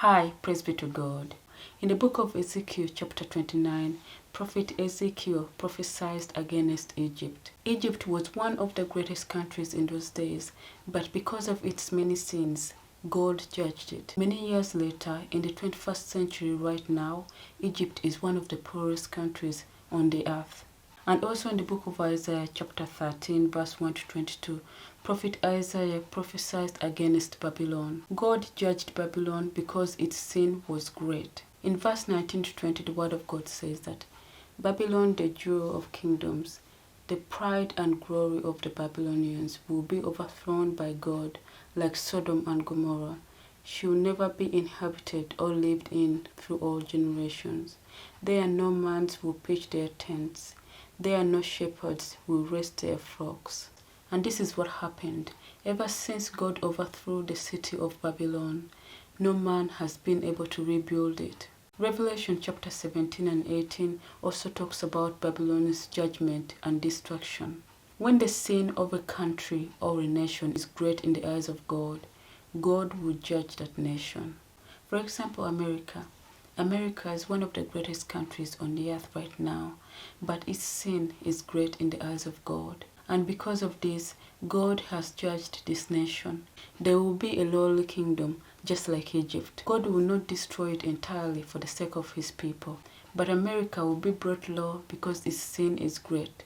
Hi, praise be to God. In the book of Ezekiel chapter 29, prophet Ezekiel prophesied against Egypt. Egypt was one of the greatest countries in those days, but because of its many sins, God judged it. Many years later, in the 21st century right now, Egypt is one of the poorest countries on the earth. And also in the book of Isaiah chapter 13 verse 1 to 22, prophet Isaiah prophesied against Babylon. God judged Babylon because its sin was great. In verse 19 to 20, the word of God says that Babylon, the jewel of kingdoms, the pride and glory of the Babylonians, will be overthrown by God like Sodom and Gomorrah. She will never be inhabited or lived in through all generations. There no man will pitch their tents. There no shepherds will raise their flocks. And this is what happened. Ever since God overthrew the city of Babylon, no man has been able to rebuild it. Revelation chapter 17 and 18 also talks about Babylon's judgment and destruction. When the sin of a country or a nation is great in the eyes of God, God will judge that nation. For example, America. America is one of the greatest countries on the earth right now, but its sin is great in the eyes of God. And because of this, God has judged this nation. There will be a lowly kingdom, just like Egypt. God will not destroy it entirely for the sake of his people, but America will be brought low because its sin is great.